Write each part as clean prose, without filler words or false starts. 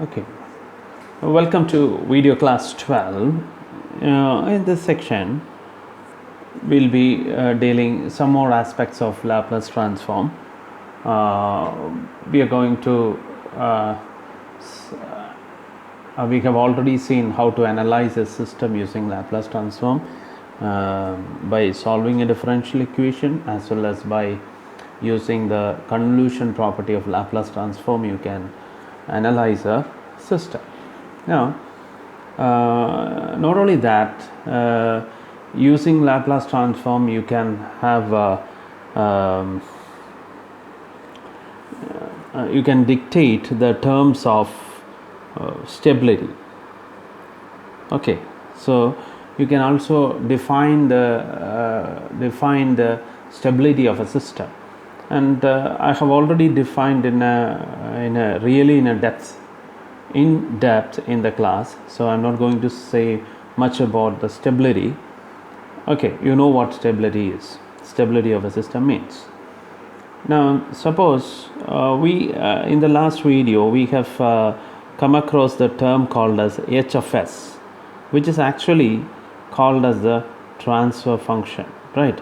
Okay, welcome to video class 12. In this section, we'll be dealing some more aspects of Laplace transform. We are going to we have already seen how to analyze a system using Laplace transform by solving a differential equation, as well as by using the convolution property of Laplace transform. You can analyze a system. Now, not only that, using Laplace transform, you can have you can dictate the terms of stability. Okay, so you can also define the stability of a system, and I have already defined in depth in the class, so I'm not going to say much about the stability. Okay, you know what stability is. Stability of a system means. Now, suppose in the last video we have come across the term called as h of s, which is actually called as the transfer function, right?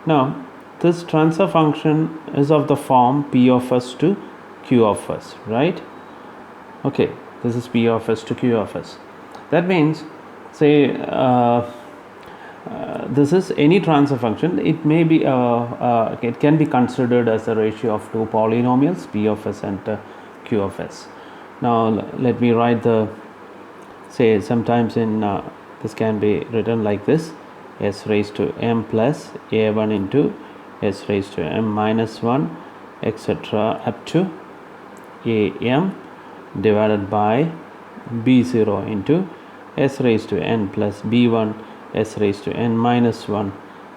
Now, this transfer function is of the form p of s to q of s, right? Okay, this is p of s to q of s. That means, say this is any transfer function. It may be it can be considered as a ratio of two polynomials, p of s and q of s. Now let me write the, say, sometimes in this can be written like this: s raised to m plus a1 into s raised to m minus 1, etc., up to am divided by b0 into s raised to n plus b1 s raised to n minus 1,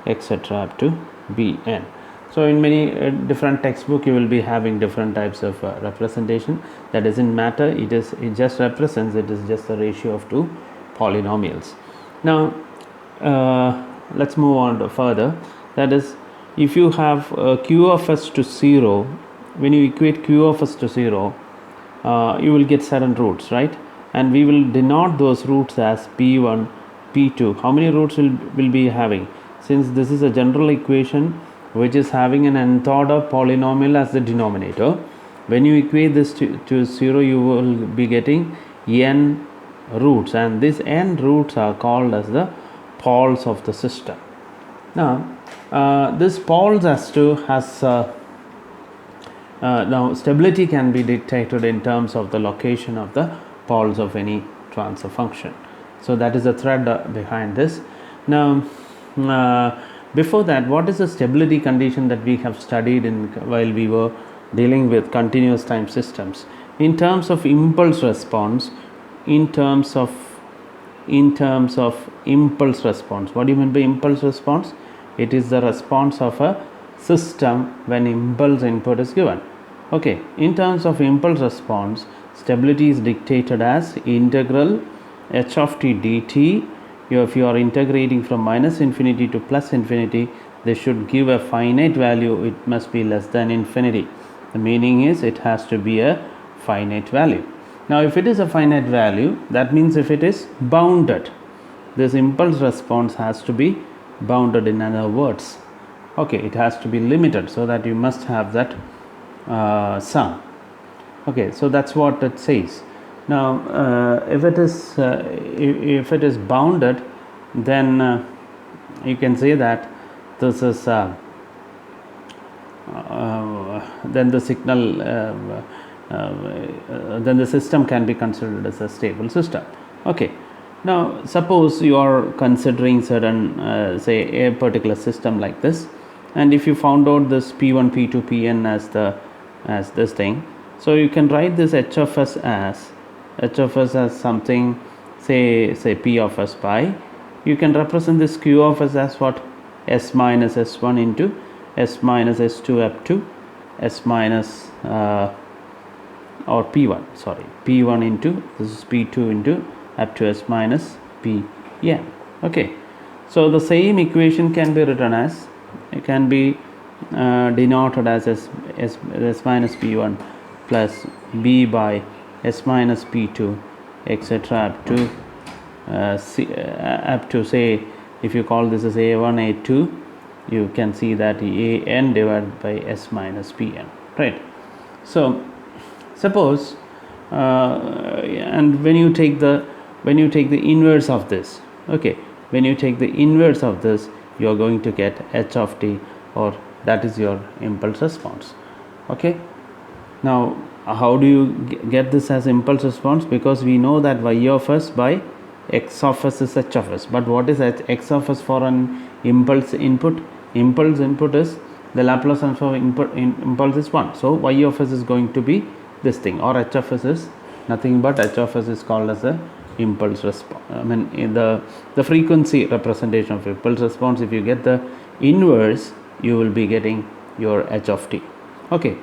etc., up to bn. So in many different textbook you will be having different types of representation. That doesn't matter. It just represents, it is just the ratio of two polynomials. Now let's move on to further. That is, if you have q of s to 0, when you equate q of s to 0, you will get certain roots, right? And we will denote those roots as p1, p2. How many roots will be having? Since this is a general equation which is having an nth order polynomial as the denominator, when you equate this to 0, you will be getting n roots, and these n roots are called as the poles of the system. Now this poles now stability can be dictated in terms of the location of the poles of any transfer function. So that is the thread behind this. Now before that, what is the stability condition that we have studied while we were dealing with continuous time systems? In terms of impulse response, in terms of impulse response. What do you mean by impulse response? It is the response of a system when impulse input is given. Okay, in terms of impulse response, stability is dictated as integral h of t dt. If you are integrating from minus infinity to plus infinity, this should give a finite value. It must be less than infinity. The meaning is it has to be a finite value. Now if it is a finite value, that means if it is bounded, this impulse response has to be bounded. In other words, okay, it has to be limited, so that you must have that sum. Okay, so that's what it says. Now if it is bounded, then you can say that this is then the signal then the system can be considered as a stable system. Okay, now suppose you are considering certain say a particular system like this, and if you found out this p1, p2, pn as this thing, so you can write this h of s as something, say p of s by, you can represent this q of s as what? S minus s1 into s minus s2 up to s minus or p1, sorry, p1 into, this is p2 into up to s minus pn. Okay, so the same equation can be written as, it can be denoted as s minus p1 plus b by s minus p2 etc. Up to say, if you call this as a1 a2, you can see that an divided by s minus pn, right? So suppose and when you take the inverse of this, okay, when you take the inverse of this, you are going to get h of t, or that is your impulse response. Okay, now how do you get this as impulse response? Because we know that y of s by x of s is h of s, but what is x of s for an impulse input? Impulse input is the Laplace transform of impulse is 1, so y of s is going to be this thing, or h of s is nothing but h of s is called as a impulse response. I mean, in the frequency representation of impulse response, if you get the inverse, you will be getting your h of t. Okay,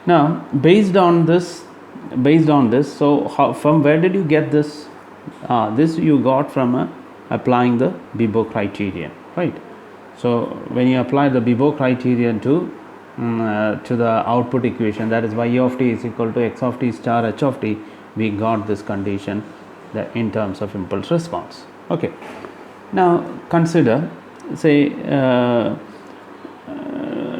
now based on this, so from where did you get this? This you got from applying the Biot criterion, right? So when you apply the Biot criterion to the output equation, that is y of t is equal to x of t star h of t, we got this condition that in terms of impulse response. Okay, now consider, say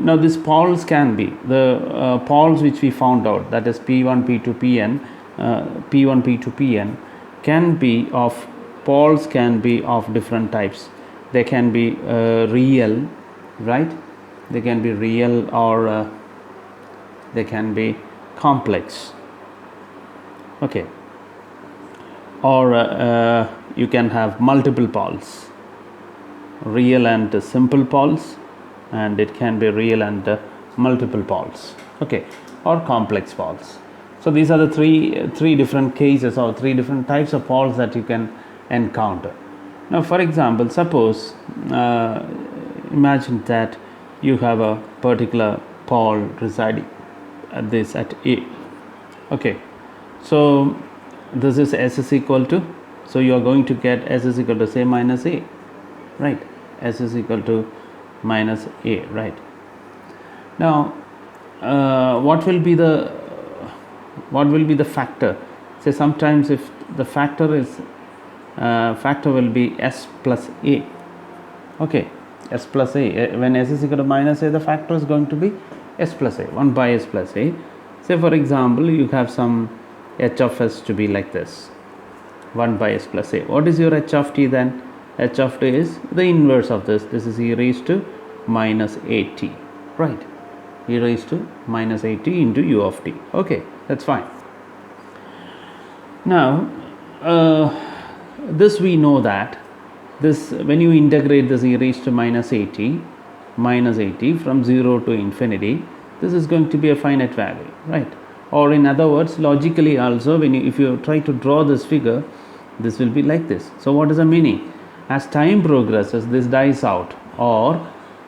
now this poles can be the poles which we found out, that is p1 p2 pn, p1 p2 pn can be of, poles can be of different types. They can be real, right? They can be real, or they can be complex. Okay, or you can have multiple poles, real and simple poles, and it can be real and multiple poles. Okay, or complex poles. So these are the three different cases, or three different types of poles that you can encounter. Now, for example, suppose imagine that you have a particular pole residing at A. Okay, so this is s is equal to, so you are going to get s is equal to say minus a, right? S is equal to minus a, right? Now what will be the factor? Say sometimes if the factor will be s plus a. Okay, s plus a, when s is equal to minus a, the factor is going to be s plus a, 1 by s plus a. Say for example, you have some h of s to be like this, 1 by s plus a. What is your h of t then? H of t is the inverse of this. This is e raised to minus at, right? E raised to minus at into u of t. Okay, that's fine. Now this we know that this, when you integrate this e raised to minus at from 0 to infinity, this is going to be a finite value, right? Or in other words, logically also, when if you try to draw this figure, this will be like this. So what is the meaning? As time progresses, this dies out, or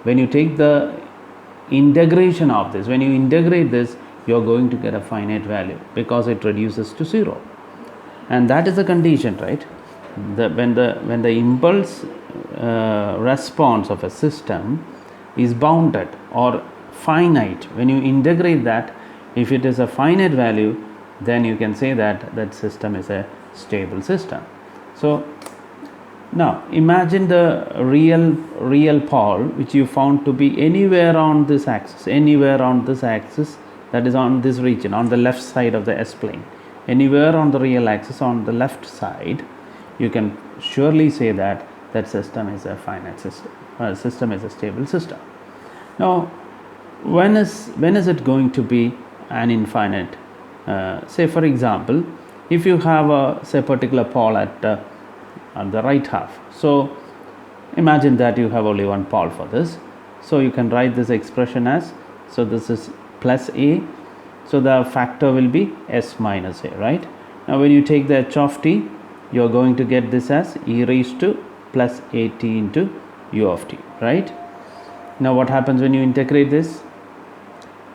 when you take the integration of this, when you integrate this, you are going to get a finite value because it reduces to 0, and that is the condition, right? When the impulse response of a system is bounded or finite, when you integrate that, if it is a finite value, then you can say that that system is a stable system. So now imagine the real pole which you found to be anywhere on this axis, that is on this region, on the left side of the S plane, anywhere on the real axis on the left side, you can surely say that that system is a finite system, system is a stable system. Now when is it going to be an infinite? Say for example, if you have a say particular pole at on the right half, so imagine that you have only one pole for this, so you can write this expression as, so this is plus a, so the factor will be s minus a, right? Now when you take the h of t, you are going to get this as e raised to plus at into u of t, right? Now what happens when you integrate this?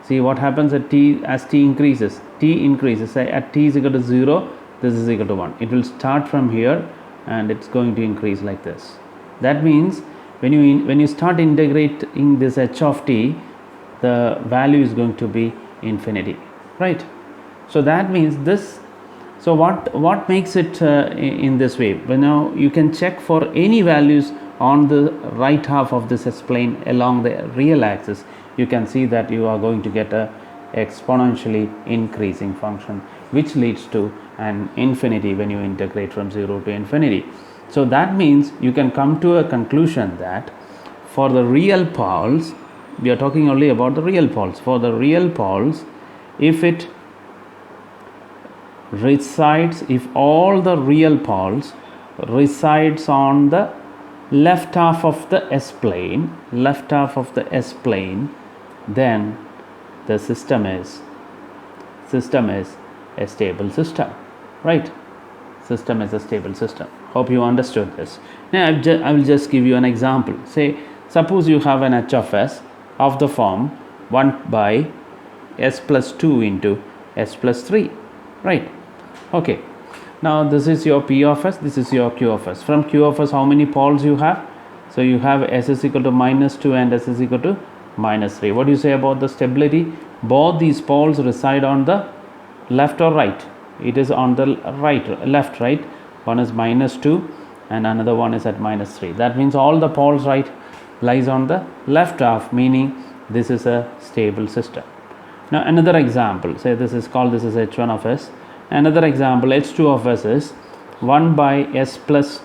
See what happens at t, as t increases, say at t is equal to 0, this is equal to 1, it will start from here and it's going to increase like this. That means when you start integrating this h of t, the value is going to be infinity, right? So that means this. So what makes it in this way? Well, now you can check for any values on the right half of this S-plane along the real axis. You can see that you are going to get a exponentially increasing function, which leads to an infinity when you integrate from 0 to infinity. So that means you can come to a conclusion that for the real poles, we are talking only about the real poles. For the real poles, if all the real poles resides on the left half of the S-plane, then the system is a stable system, right? System is a stable system. Hope you understood this. Now I will just give you an example. Suppose you have an h of s of the form 1 by s plus 2 into s plus 3, right? Okay, now this is your p of s, this is your q of s. From q of s, how many poles you have? So you have s is equal to minus 2 and s is equal to minus 3. What do you say about the stability? Both these poles reside on the left or right? It is on the left, right? One is minus 2 and another one is at minus 3. That means all the poles lies on the left half, meaning this is a stable system. Now another example, say this is h1 of s. Another example, h2 of s is 1 by s plus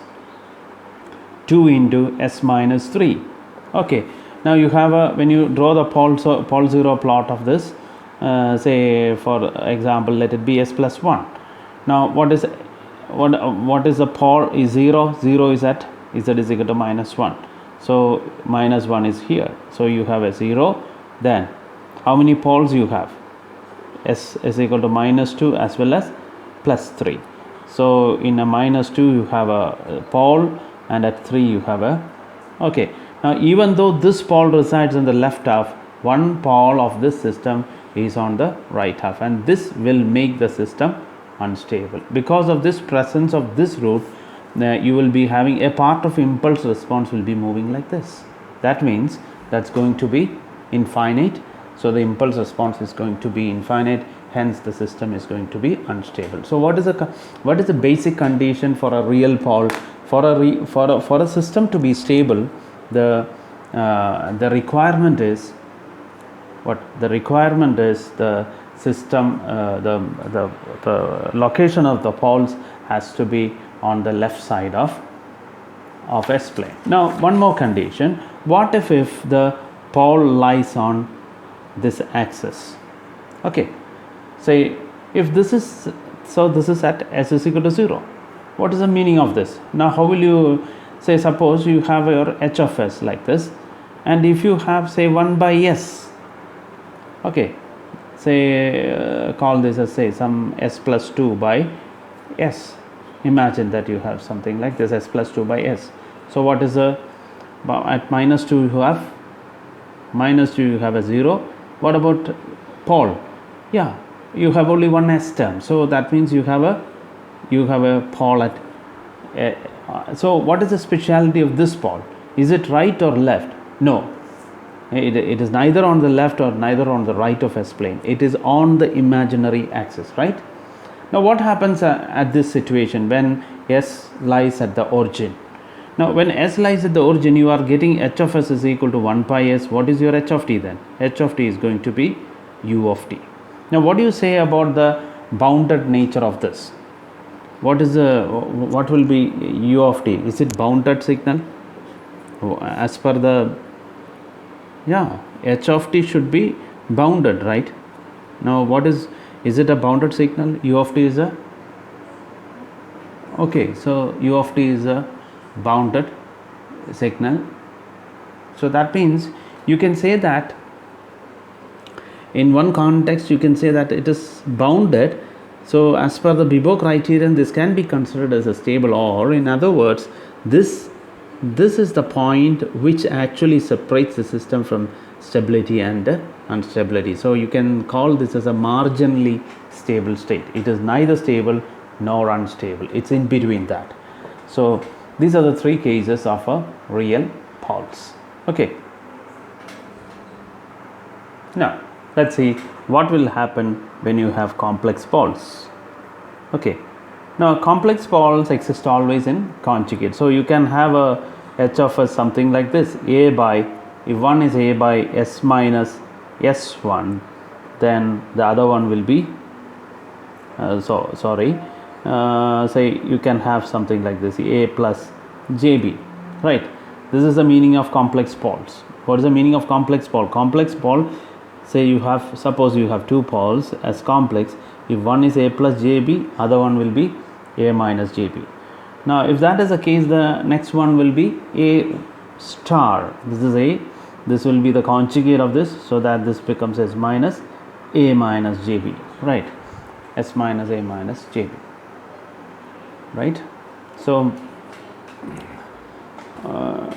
2 into s minus 3. Okay, now you have when you draw the pole 0 plot of this, say for example, let it be s plus 1. Now what is the pole is 0? 0 is at z is equal to minus 1. So minus 1 is here. So you have a 0. Then how many poles you have? S is equal to minus 2 as well as plus 3. So in a minus 2 you have a pole, and at 3 you have a, okay. Now even though this pole resides in the left half, one pole of this system is on the right half, and this will make the system unstable. Because of this presence of this root, you will be having a part of impulse response will be moving like this. That means that's going to be infinite. So the impulse response is going to be infinite, hence the system is going to be unstable. So what is the basic condition for a real pole? For a system to be stable, the requirement is what? The requirement is the system, the location of the poles has to be on the left side of S-plane. Now one more condition. What if the pole lies on this axis? Okay, say if this is at s is equal to 0. What is the meaning of this? Now how will you say, suppose you have your h of s like this, and if you have say 1 by s, okay, say call this as say some s plus 2 by s. Imagine that you have something like this, s plus 2 by s. So what is at minus 2 you have a 0. What about pole? Yeah, you have only one s term, so that means you have a pole at so what is the speciality of this pole? Is it right or left? No, it is neither on the left or neither on the right of S-plane. It is on the imaginary axis, right? Now what happens at this situation when s lies at the origin? Now when s lies at the origin, you are getting h of s is equal to 1 pi s. What is your h of t then? H of t is going to be u of t. Now what do you say about the bounded nature of this? What will be u of t? Is it bounded signal? As per the, yeah, h of t should be bounded, right? Now what is it a bounded signal? U of t is a, okay, so u of t is a bounded signal. So that means you can say that in one context you can say that it is bounded. So as per the Biot criterion, this can be considered as a stable, or in other words, this is the point which actually separates the system from stability and instability. So you can call this as a marginally stable state. It is neither stable nor unstable. It's in between that. So these are the three cases of a real pulse. Okay. Now let's see what will happen when you have complex poles. Okay, now complex poles exist always in conjugate, so you can have a h of s something like this, a by, if one is a by s minus s1, then the other one will be say you can have something like this, a plus jb, right? This is the meaning of complex poles. What is the meaning of complex pole? Complex pole, say you have, suppose you have two poles as complex, if one is a plus jb, other one will be a minus jb. Now if that is the case, the next one will be a star, this is a, this will be the conjugate of this, so that this becomes s minus a minus jb, right? S minus a minus jb, right? So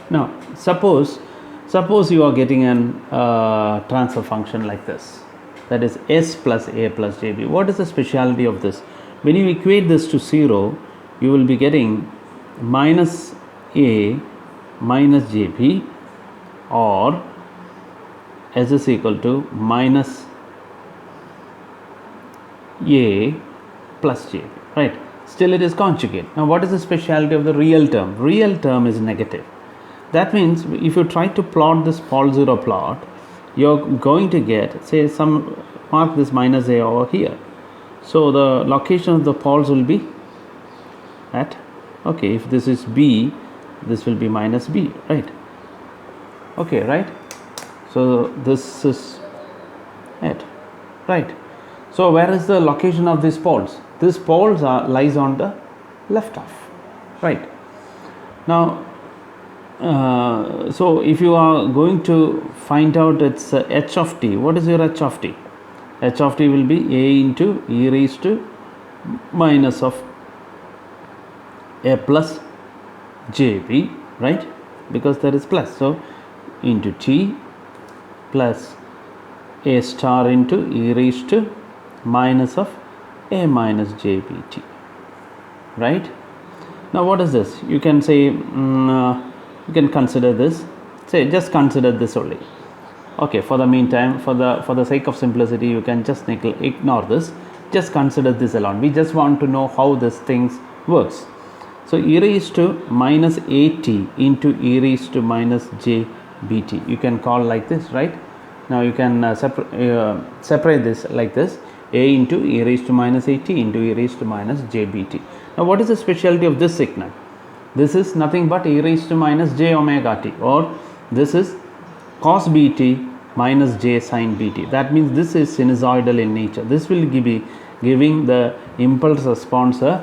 now suppose you are getting an transfer function like this, that is s plus a plus jb. What is the speciality of this? When you equate this to 0, you will be getting minus a minus jb, or s is equal to minus a plus jb, right? Still it is conjugate. Now what is the speciality of the real term? Real term is negative. That means if you try to plot this pole 0 plot, you're going to get, say, some, mark this minus a over here, so the location of the poles will be at, okay, if this is b, this will be minus b, right? Okay, right? So this is it, right? So where is the location of these poles? These poles lies on the left half, right? Now so if you are going to find out its h of t, what is your h of t? H of t will be a into e raised to minus of a plus jb, right? Because there is plus, so into t plus a star into e raised to minus of a minus jbt, right? Now what is this? You can say you can consider this, say just consider this only. Okay, for the meantime, for the sake of simplicity, you can just ignore this, just consider this alone. We just want to know how this things works. So e raised to minus at into e raised to minus jbt, you can call like this, right? Now you can separate this like this, a into e raised to minus at into e raised to minus jbt. Now what is the specialty of this signal? This is nothing but e raised to minus j omega t, or this is cos bt minus j sin bt. That means this is sinusoidal in nature. This will be giving the impulse response a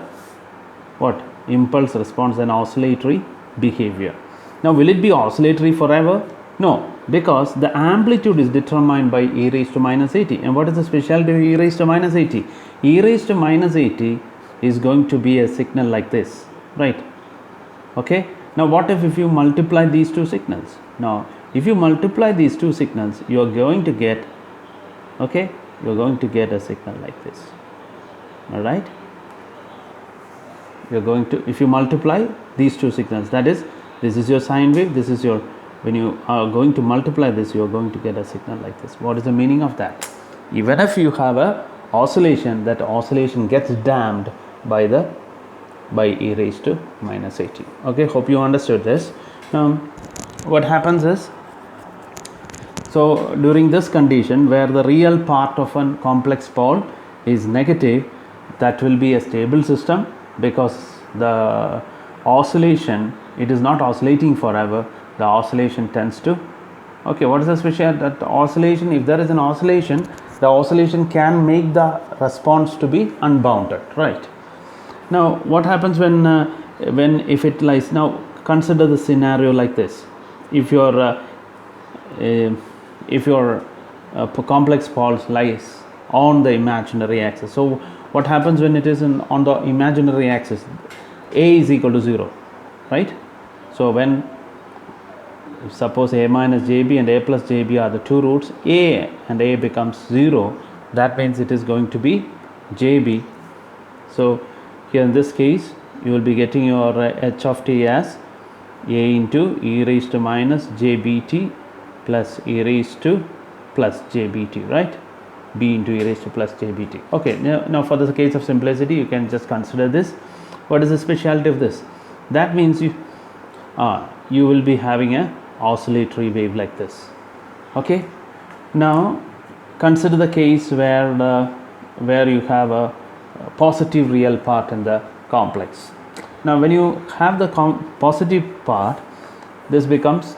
what? Impulse response an oscillatory behavior. Now will it be oscillatory forever? No, because the amplitude is determined by e raised to minus at. And what is the specialty of e raised to minus at? E raised to minus at is going to be a signal like this, right? Okay, now what if you multiply these two signals? Now if you multiply these two signals, you are going to get, okay, you are going to get a signal like this, all right? You are going to, if you multiply these two signals, that is, this is your sine wave, this is your, when you are going to multiply this, you are going to get a signal like this. What is the meaning of that? Even if you have a oscillation, that oscillation gets damped by e raised to minus at. Okay, hope you understood this. Now what happens is, so during this condition where the real part of a complex pole is negative, that will be a stable system, because the oscillation, it is not oscillating forever, the oscillation tends to, okay, what is the special, that oscillation, if there is an oscillation, the oscillation can make the response to be unbounded, right? Now what happens when if it lies, now consider the scenario like this. If your complex poles lies on the imaginary axis, so what happens when it is on the imaginary axis? A is equal to 0, right? So when, suppose a minus jb and a plus jb are the two roots, a and a becomes 0, that means it is going to be jb. So here in this case, you will be getting your h of t as a into e raised to minus jbt plus e raised to plus jbt, right? b into e raised to plus jbt. Okay, now for the case of simplicity, you can just consider this. What is the specialty of this? That means you will be having a oscillatory wave like this. Okay, now consider the case where you have a positive real part in the complex. Now when you have the positive part, this becomes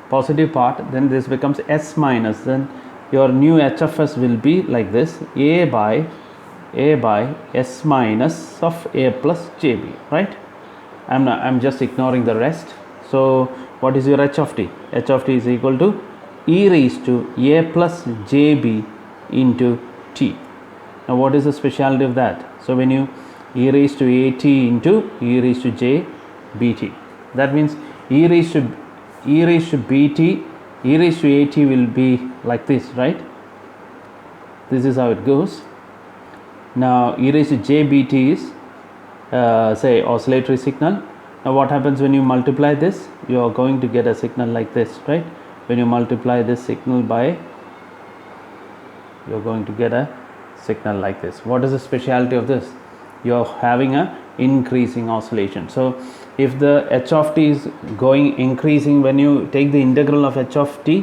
positive part, then this becomes s minus, then your new h of s will be like this: a by s minus of a plus jb, right? I'm just ignoring the rest. So what is your h of t? H of t is equal to e raised to a plus jb into t. Now what is the specialty of that? So when you e raised to at into e raised to j bt, that means e raised to bt, e raised to at will be like this, right? This is how it goes. Now e raised to j bt is say oscillatory signal. Now what happens when you multiply this? You are going to get a signal like this, right? When you multiply this signal by, you're going to get a signal like this. What is the specialty of this? You're having a increasing oscillation. So if the h of t is going increasing, when you take the integral of h of t,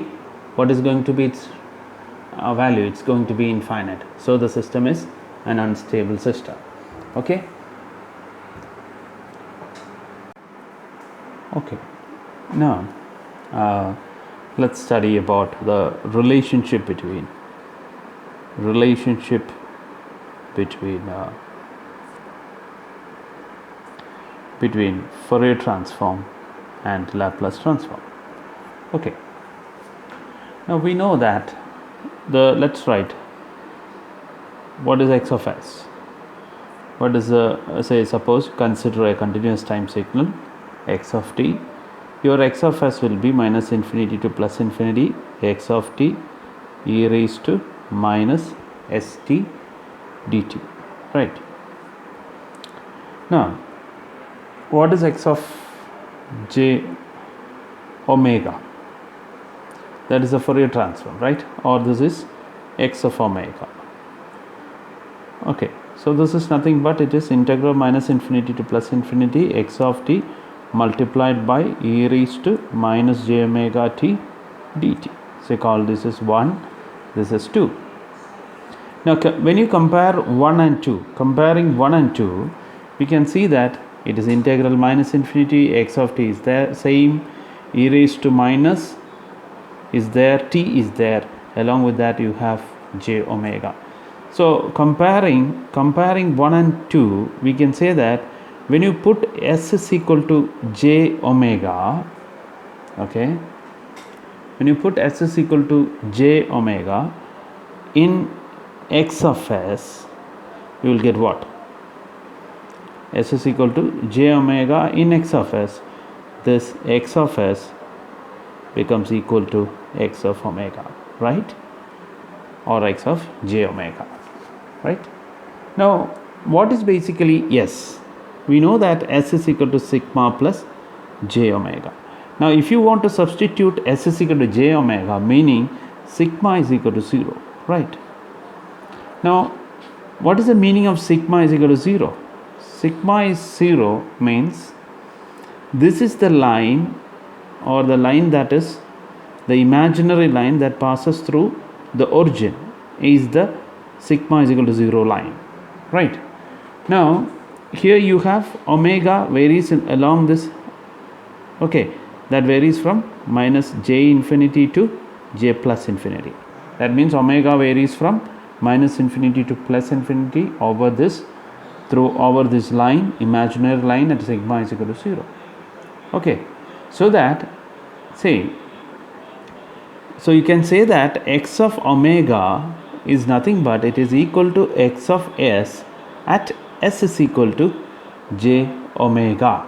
what is going to be its value? It's going to be infinite. So the system is an unstable system. Okay. Okay, now let's study about the relationship between Fourier transform and Laplace transform. Okay, now we know that let's write what is x of s. What is suppose consider a continuous time signal x of t. Your x of s will be minus infinity to plus infinity x of t e raised to minus st dt, right? Now what is x of j omega? That is a Fourier transform, right? Or this is x of omega. Okay, so this is nothing but it is integral minus infinity to plus infinity x of t multiplied by e raised to minus j omega t dt. So call this is 1, this is 2. Now when you compare 1 and 2, comparing 1 and 2, we can see that it is integral minus infinity, x of t is there, same, e raised to minus is there, t is there, along with that you have j omega. So comparing 1 and 2, we can say that when you put s is equal to j omega, okay, when you put s is equal to j omega in x of s, you will get what? S is equal to j omega in x of s. This x of s becomes equal to x of omega, right? Or x of j omega, right? Now what is basically s? We know that s is equal to sigma plus j omega. Now if you want to substitute s is equal to j omega, meaning sigma is equal to 0, right? Now what is the meaning of sigma is equal to 0? Sigma is 0 means this is the line, or the line that is the imaginary line that passes through the origin is the sigma is equal to 0 line, right? Now here you have omega varies along this, okay, that varies from minus j infinity to j plus infinity. That means omega varies from minus infinity to plus infinity over this line, imaginary line at sigma is equal to 0. Okay, so you can say that x of omega is nothing but it is equal to x of s at s is equal to j omega,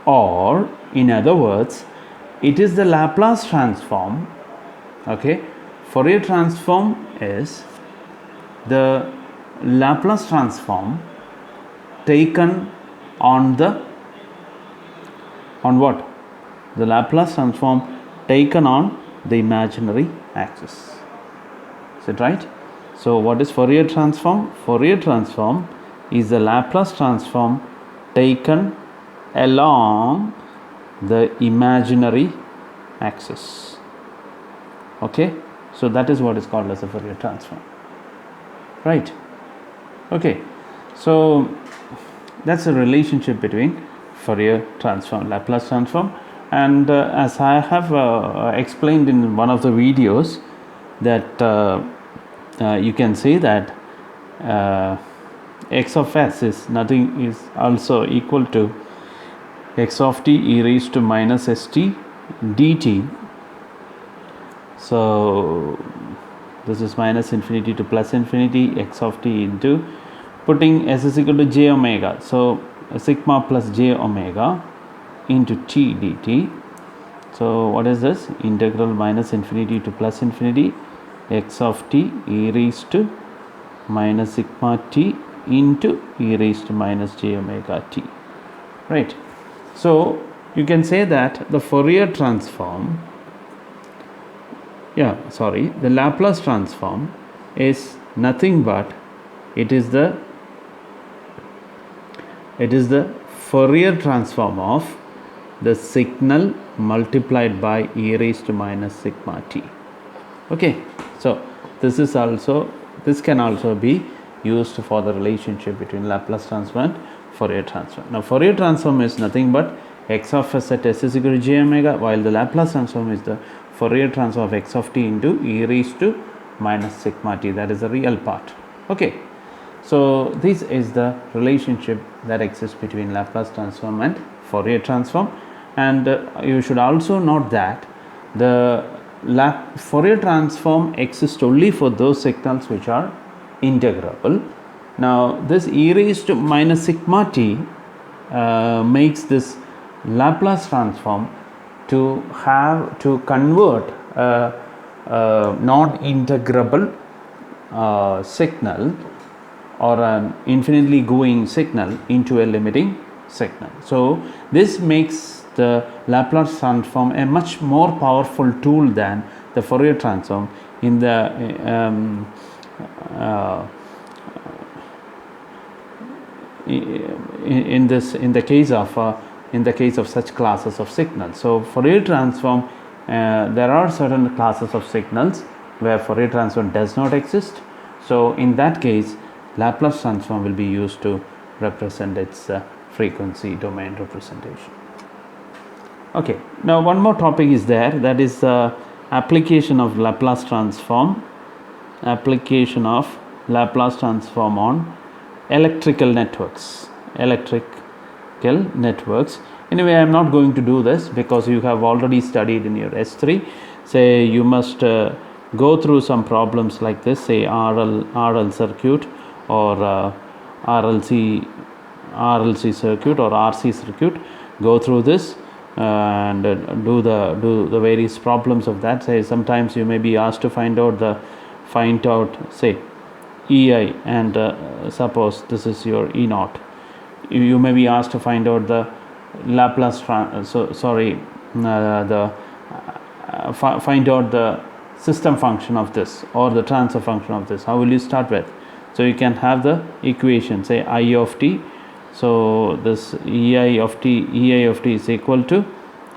or in other words, it is the Laplace transform. Okay, Fourier transform is the Laplace transform taken on what? The Laplace transform taken on the imaginary axis. Is it right? So what is Fourier transform? Fourier transform is the Laplace transform taken along the imaginary axis. Okay, so that is what is called as a Fourier transform, right? Okay, so that's the relationship between Fourier transform, Laplace transform, and as I have explained in one of the videos, that you can say that x of s is nothing, is also equal to x of t e raised to minus st dt. So this is minus infinity to plus infinity x of t into, putting s is equal to j omega, so sigma plus j omega into t dt. So what is this? Integral minus infinity to plus infinity x of t e raised to minus sigma t into e raised to minus j omega t, right? So you can say that the Fourier transform, the Laplace transform is nothing but it is the Fourier transform of the signal multiplied by e raised to minus sigma t. Okay, so this can also be used for the relationship between Laplace transform and Fourier transform. Now Fourier transform is nothing but x of s at s is equal to j omega, while the Laplace transform is the Fourier transform of x of t into e raised to minus sigma t. That is the real part. Okay, so this is the relationship that exists between Laplace transform and Fourier transform. And you should also note that the Fourier transform exists only for those signals which are integrable. Now this e raised to minus sigma t makes this Laplace transform to convert a non-integrable signal or an infinitely going signal into a limiting signal. So this makes the Laplace transform a much more powerful tool than the Fourier transform in the in the case of such classes of signals. So Fourier transform, there are certain classes of signals where Fourier transform does not exist. So in that case, Laplace transform will be used to represent its frequency domain representation. Okay, now one more topic is there, that is application of Laplace transform on electrical networks. Anyway, I am not going to do this because you have already studied in your S3. Say you must go through some problems like this, say RL circuit or RLC circuit or RC circuit. Go through this and do the various problems of that. Say sometimes you may be asked to find out say EI, and suppose this is your E naught. You may be asked to find out the Laplace find out the system function of this or the transfer function of this. How will you start with? So you can have the equation, say I of t. So this EI of t is equal to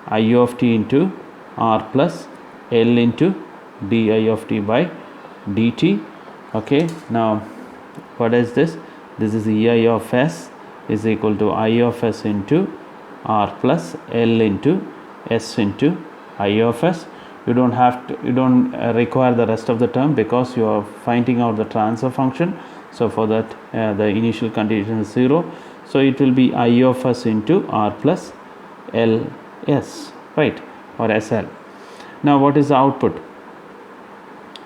I of t into R plus L into di of t by dt. Okay, now what is this? This is EI of s is equal to I of s into R plus L into s into I of s. You don't require the rest of the term because you are finding out the transfer function. So for that the initial condition is 0. So it will be I of s into R plus L s, right, or SL. Now what is the output?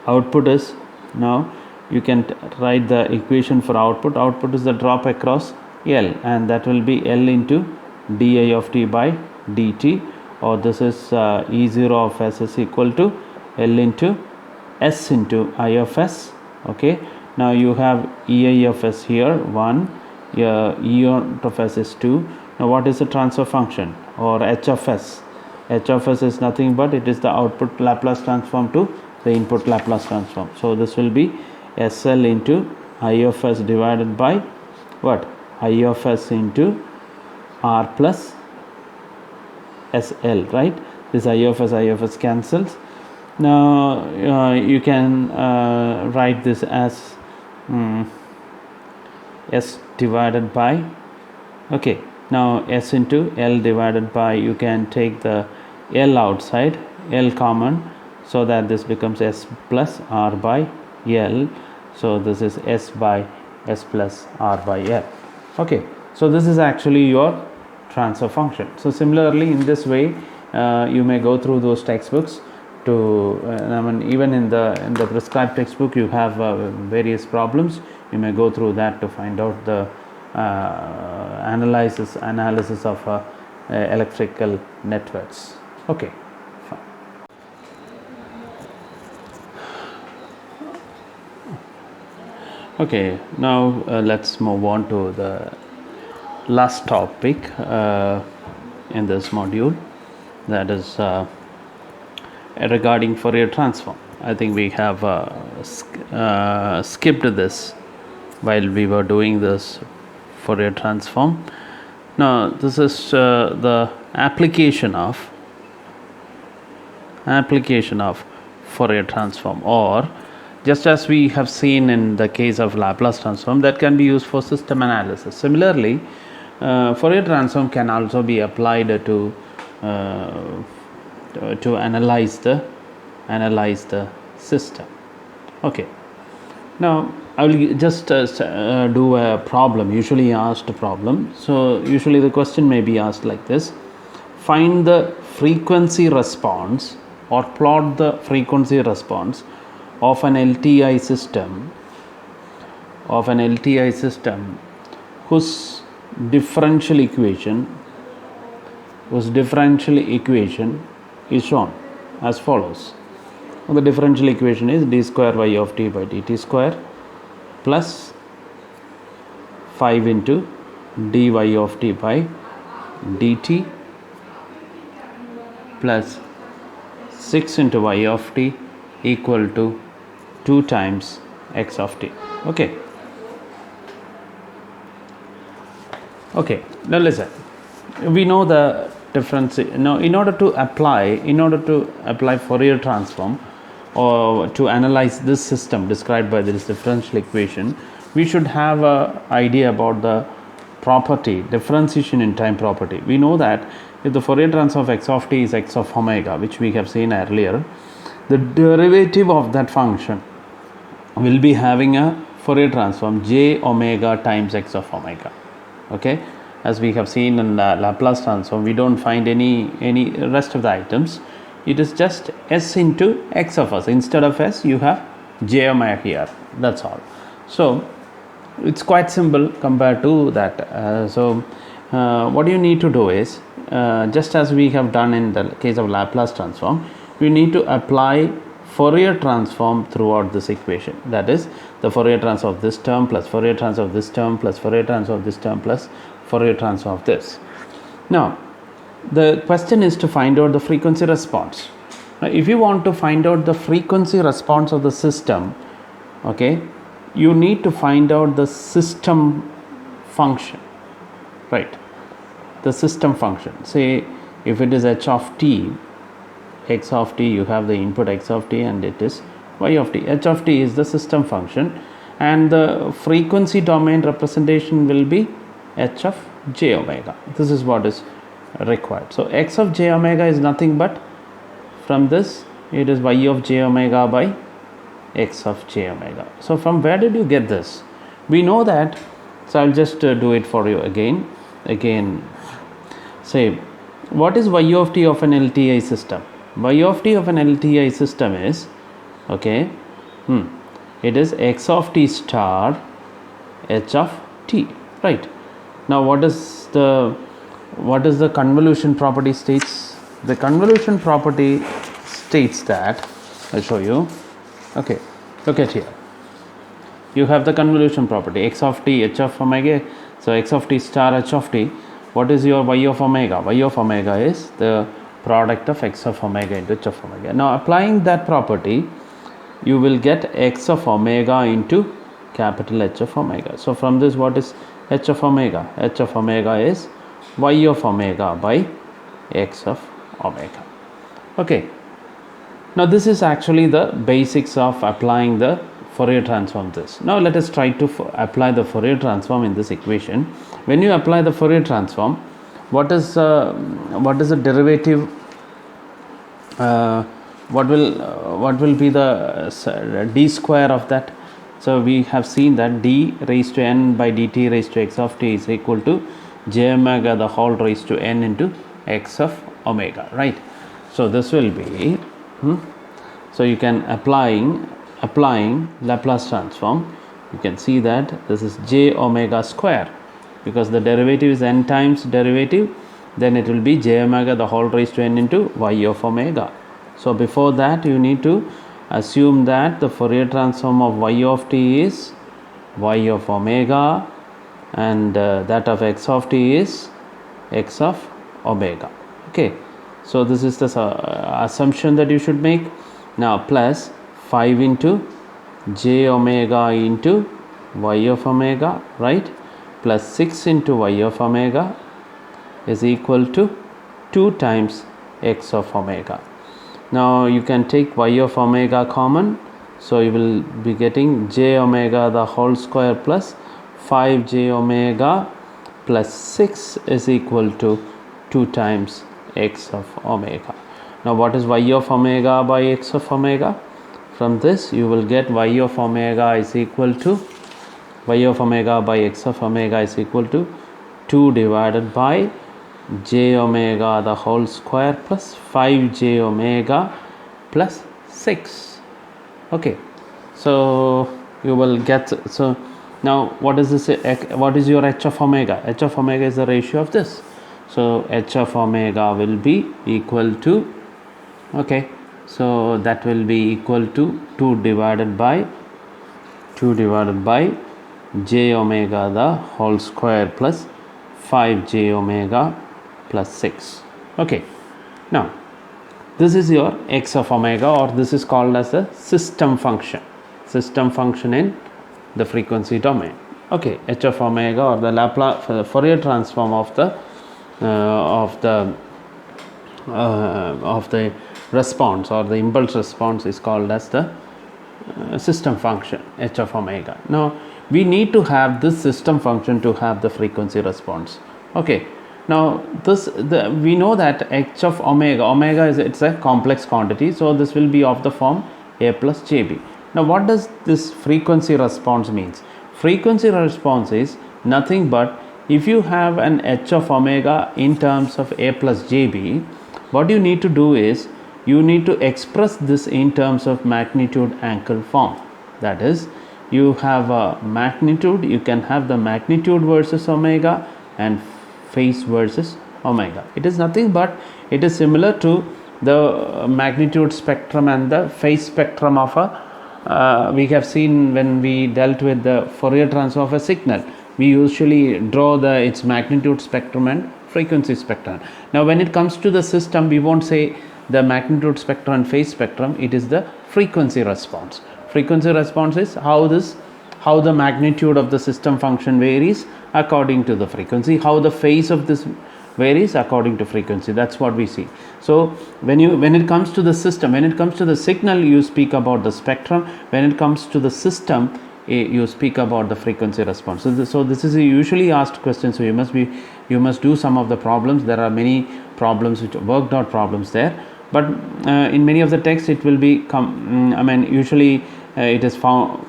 Output is, now you can write the equation for output. Output is the drop across L, and that will be L into di of t by dt, or this is E0 of s is equal to L into s into I of s. Okay, now you have EI of s here 1, E of s is 2. Now what is the transfer function, or H of s? H of s is nothing but it is the output Laplace transform to the input Laplace transform. So this will be SL into I of s divided by what? I of s into R plus SL, right? This I of s cancels. Now you can write this as S divided by, okay, now S into L divided by, you can take the L outside, L common, so that this becomes S plus R by L. So this is S by S plus R by L. Okay, so this is actually your transfer function. So similarly, in this way you may go through those textbooks to I mean, even in the prescribed textbook you have various problems. You may go through that to find out the analysis of electrical networks. Okay, fine. Okay, now let's move on to the last topic in this module, that is regarding Fourier transform. I think we have skipped this while we were doing this Fourier transform. Now this is the application of Fourier transform, or just as we have seen in the case of Laplace transform, that can be used for system analysis. Similarly, Fourier transform can also be applied to analyze the system. Okay, now I will just do a problem, usually asked problem. So usually the question may be asked like this: find the frequency response or plot the frequency response of an LTI system whose differential equation is shown as follows. The differential equation is d square y of t by dt square plus 5 into dy of t by dt plus 6 into y of t equal to 2 times x of t. Okay, now listen, we know the difference. Now in order to apply Fourier transform or to analyze this system described by this differential equation, we should have an idea about the property, differentiation in time property. We know that if the Fourier transform of x of t is x of omega, which we have seen earlier, the derivative of that function will be having a Fourier transform j omega times x of omega. Okay, as we have seen in the Laplace transform, we don't find any rest of the items. It is just s into x of s. Instead of s, you have j omega here. That's all. So it's quite simple compared to that. What you need to do is, just as we have done in the case of Laplace transform, you need to apply Fourier transform throughout this equation. That is, the Fourier transform of this term plus Fourier transform of this term plus Fourier transform of this term plus Fourier transform of this. Now the question is to find out the frequency response. Now, if you want to find out the frequency response of the system, okay, you need to find out the system function, right? The system function. Say if it is h of t, x of t, you have the input x of t and it is y of t. H of t is the system function and the frequency domain representation will be h of j omega. This is what is required. So x of j omega is nothing but, from this it is y of j omega by x of j omega. So from where did you get this? We know that. So I'll just do it for you again. Say, what is y of t of an LTI system? Y of t of an LTI system is, okay, it is x of t star h of t, right? Now what is the convolution property states? The convolution property states that, I'll show you. Okay, look at here. You have the convolution property x of t h of omega. So x of t star h of t. What is your y of omega? Y of omega is the product of x of omega into h of omega. Now applying that property, you will get x of omega into capital H of omega. So from this, what is h of omega? H of omega is y of omega by x of omega. Okay. Now this is actually the basics of applying the Fourier transform this. Now let us try to apply the Fourier transform in this equation. When you apply the Fourier transform, what is the derivative? What will be the d square of that? So we have seen that d raised to n by dt raised to x of t is equal to j omega the whole raised to n into x of omega, right? So this will be so you can applying Laplace transform, you can see that this is j omega square, because the derivative is n times derivative, then it will be j omega the whole raised to n into y of omega. So before that, you need to assume that the Fourier transform of y of t is y of omega, and that of x of t is x of omega. Okay, so this is the assumption that you should make. Now plus 5 into j omega into y of omega, right, plus 6 into y of omega is equal to 2 times x of omega. Now you can take y of omega common, so you will be getting j omega the whole square plus 5j omega plus 6 is equal to 2 times x of omega. Now what is y of omega by x of omega? From this you will get y of omega is equal to y of omega by x of omega is equal to 2 divided by j omega the whole square plus 5j omega plus 6. Okay, so you will get, so now what is this, what is your h of omega? H of omega is the ratio of this, so h of omega will be equal to, okay, so that will be equal to 2 divided by j omega the whole square plus 5j omega plus 6. Okay, now this is your x of omega, or this is called as a system function in the frequency domain. Okay, h of omega, or the Laplace Fourier transform of the response, or the impulse response, is called as the system function h of omega. Now we need to have this system function to have the frequency response. Okay, now we know that h of omega is, it's a complex quantity, so this will be of the form a plus jb. Now what does this frequency response means? Frequency response is nothing but, if you have an h of omega in terms of a plus jb, what you need to do is you need to express this in terms of magnitude angle form. That is, you have a magnitude, you can have the magnitude versus omega and phase versus omega. It is nothing but, it is similar to the magnitude spectrum and the phase spectrum of a we have seen when we dealt with the Fourier transform of a signal, we usually draw its magnitude spectrum and frequency spectrum. Now when it comes to the system, we won't say the magnitude spectrum and phase spectrum, it is the frequency response. Frequency response is how the magnitude of the system function varies according to the frequency, how the phase of this varies according to frequency. That's what we see. So when it comes to the system, when it comes to the signal, you speak about the spectrum. When it comes to the system, you speak about the frequency response. So this is a usually asked question, so you must do some of the problems. There are many problems which worked out problems there, but in many of the texts it will be usually it is found,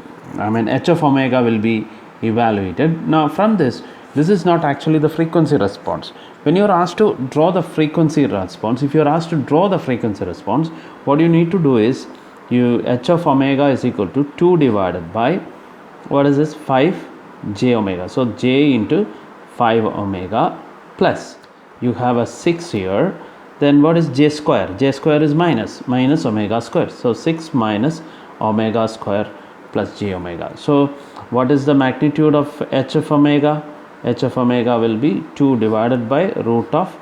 h of omega will be evaluated. Now from this is not actually the frequency response. When you are asked to draw the frequency response, if you are asked to draw the frequency response, what you need to do is h of omega is equal to 2 divided by, what is this, 5j omega. So j into 5 omega plus, you have a 6 here, then what is j square? J square is minus omega square, so 6 minus omega square plus j omega. So what is the magnitude of h of omega? H of omega will be 2 divided by root of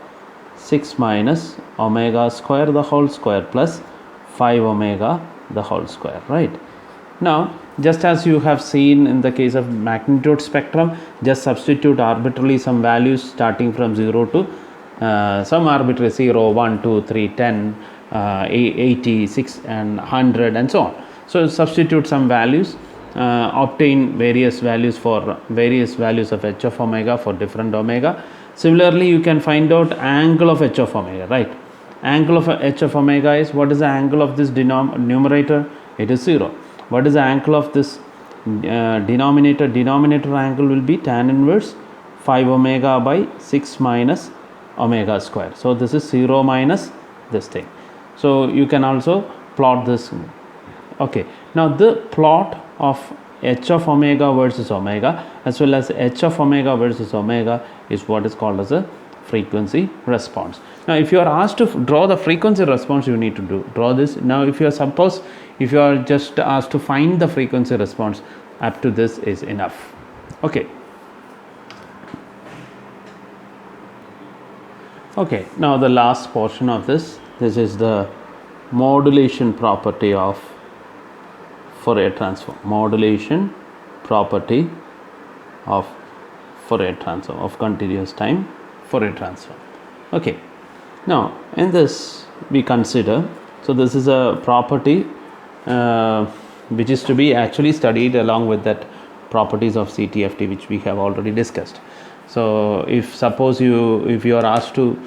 6 minus omega square the whole square plus 5 omega the whole square, right? Now, just as you have seen in the case of magnitude spectrum, just substitute arbitrarily some values starting from 0 to some arbitrary 0, 1, 2, 3, 10, 80, 6 and 100 and so on. So, substitute some values, obtain various values for various values of h of omega for different omega. Similarly, you can find out angle of h of omega, right? Angle of h of omega is, what is the angle of this numerator? It is 0. What is the angle of this denominator? Denominator angle will be tan inverse 5 omega by 6 minus omega square. So, this is 0 minus this thing. So, you can also plot this. Okay. Now, the plot of h of omega versus omega as well as h of omega versus omega is what is called as a frequency response. Now, if you are asked to draw the frequency response, you need to draw this. Now, if you are just asked to find the frequency response, up to this is enough. Okay. Okay. Now, the last portion of this is the modulation property of Fourier transform. Modulation property of Fourier transform, of continuous time Fourier transform. Okay. Now, in this we consider, so this is a property which is to be actually studied along with that properties of CTFT, which we have already discussed. So, if suppose if you are asked to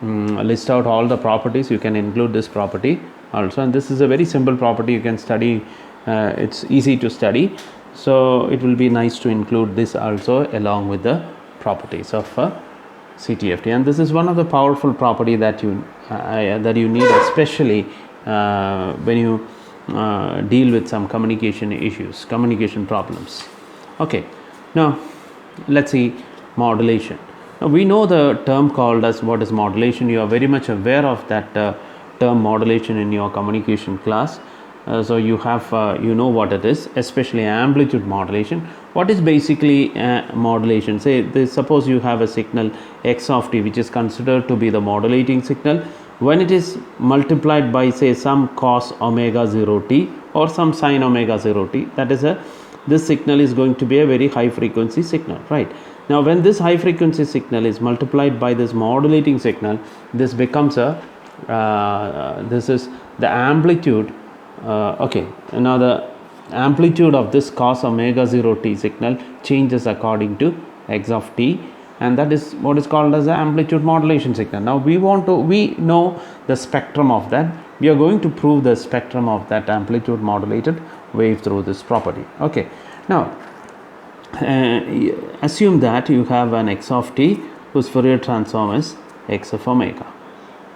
list out all the properties, you can include this property also, and this is a very simple property you can study. It's easy to study, so it will be nice to include this also along with the properties of CTFT, and this is one of the powerful property that you need, especially when you deal with some communication issues, communication problems. Okay, now let's see modulation. Now, we know the term called as what is modulation. You are very much aware of that term modulation in your communication class. So you have you know what it is, especially amplitude modulation. What is basically modulation? Say suppose you have a signal x of t, which is considered to be the modulating signal. When it is multiplied by, say, some cos omega 0 t or some sin omega 0 t, that is this signal is going to be a very high frequency signal, right? Now, when this high frequency signal is multiplied by this modulating signal, this becomes this is the amplitude. Okay, now the amplitude of this cos omega 0 t signal changes according to x of t, and that is what is called as the amplitude modulation signal. Now, we know the spectrum of that. We are going to prove the spectrum of that amplitude modulated wave through this property. Okay, now assume that you have an x of t whose Fourier transform is x of omega.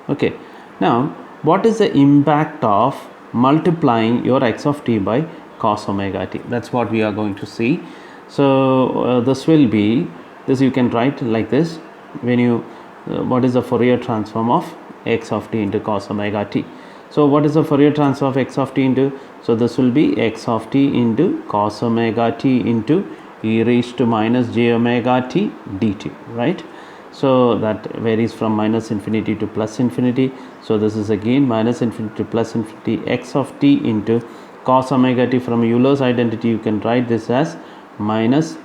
Okay, now what is the impact of multiplying your x of t by cos omega t? That's what we are going to see. So this will be, this you can write like this, when you what is the Fourier transform of x of t into cos omega t? So what is the Fourier transform of x of t into, so this will be x of t into cos omega t into e raised to minus j omega t dt, right? So that varies from minus infinity to plus infinity. So this is again minus infinity to plus infinity x of t into cos omega t. From Euler's identity, you can write this as minus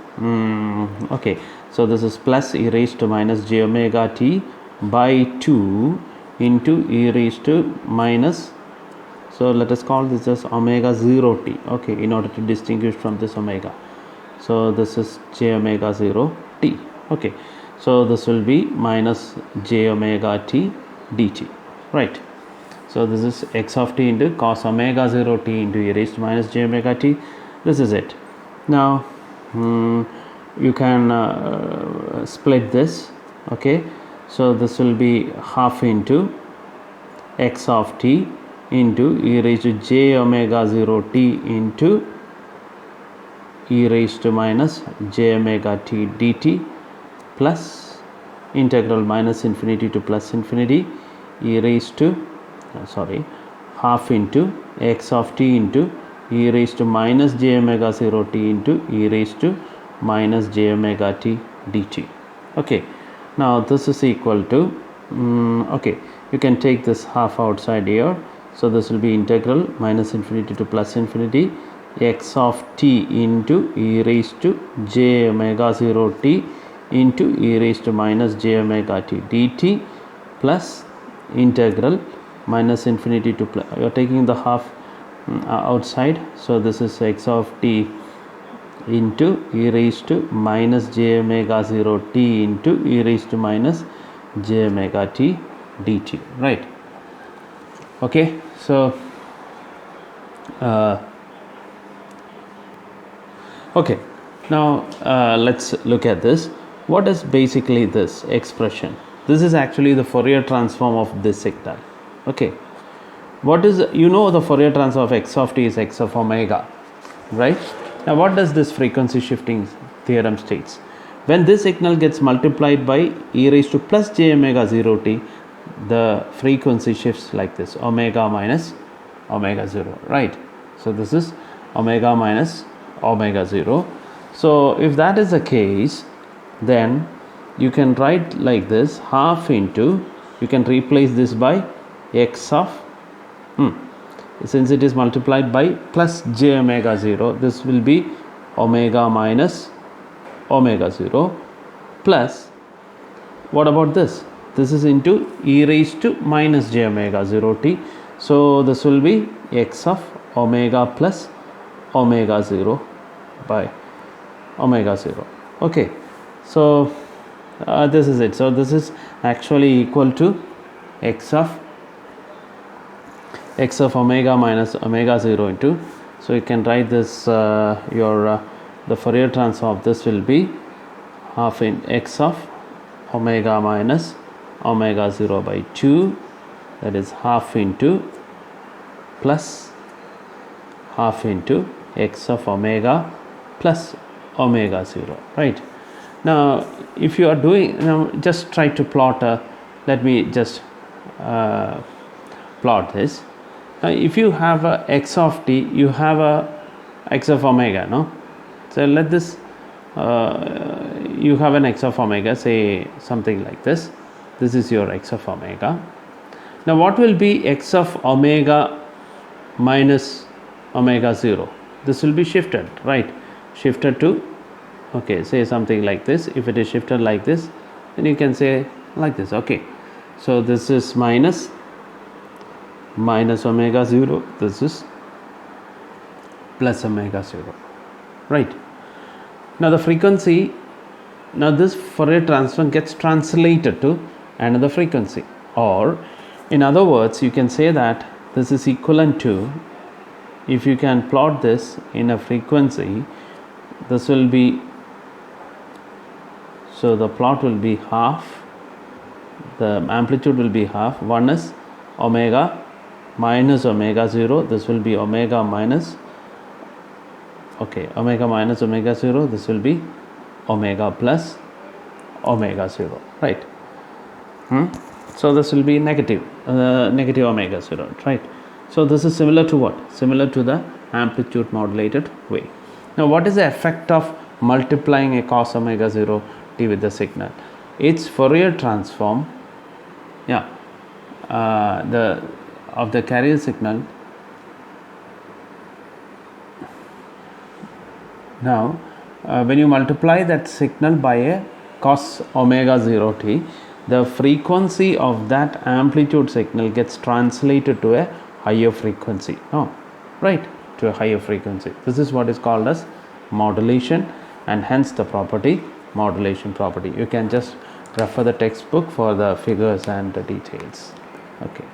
okay, so this is plus e raised to minus j omega t by 2 into e raised to minus, so let us call this as omega 0 t, okay, in order to distinguish from this omega. So this is j omega 0 t, okay. So this will be minus j omega t dt, right? So this is x of t into cos omega 0 t into e raised to minus j omega t. This is it. Now you can split this, okay. So this will be half into x of t into e raised to j omega 0 t into e raised to minus j omega t dt plus integral minus infinity to plus infinity e raised to half into x of t into e raised to minus j omega 0 t into e raised to minus j omega t dt. Okay, now this is equal to okay, you can take this half outside here, So this will be integral minus infinity to plus infinity x of t into e raised to j omega 0 t into e raised to minus j omega t dt plus integral minus infinity to plus, you are taking the half outside, so this is x of t into e raised to minus j omega 0 t into e raised to minus j omega t dt, right? Okay, so okay, now let's look at this. What is basically this expression? This is actually the Fourier transform of this signal. Okay, what is, you know, the Fourier transform of x of t is x of omega, right? Now what does this frequency shifting theorem states? When this signal gets multiplied by e raised to plus j omega 0 t, the frequency shifts like this, omega minus omega 0, right? So this is omega minus omega 0. So if that is the case, then you can write like this, half into, you can replace this by x of since it is multiplied by plus j omega 0, this will be omega minus omega 0 plus, what about this? This is into e raised to minus j omega 0 t. So this will be x of omega plus omega 0 by omega 0. Okay, so this is it. So this is actually equal to x of omega minus omega 0 into, so you can write this the Fourier transform of this will be half in x of omega minus omega 0 by 2, that is half into plus half into x of omega plus omega 0, right? Now if you are doing, now just try to plot let me just plot this. If you have a x of t, you have a x of omega, no? So let this you have an x of omega, say something like this. This is your x of omega. Now what will be x of omega minus omega 0? This will be shifted, right? Shifted to, okay, say something like this. If it is shifted like this, then you can say like this. Okay, so this is minus omega 0, this is plus omega 0, right? Now the frequency, now this Fourier transform gets translated to another frequency, or in other words you can say that this is equivalent to, if you can plot this in a frequency, this will be, so the plot will be half, the amplitude will be half. One is omega minus omega 0, this will be omega minus, okay, omega minus omega 0, this will be omega plus omega 0, right? So this will be negative omega 0, right? So this is similar to what? Similar to the amplitude modulated way. Now what is the effect of multiplying a cos omega 0 t with the signal? Its Fourier transform, yeah, of the carrier signal. Now when you multiply that signal by a cos omega 0 t, the frequency of that amplitude signal gets translated to a higher frequency, right, to a higher frequency. This is what is called as modulation, and hence the property, modulation property. You can just refer the textbook for the figures and the details. Okay.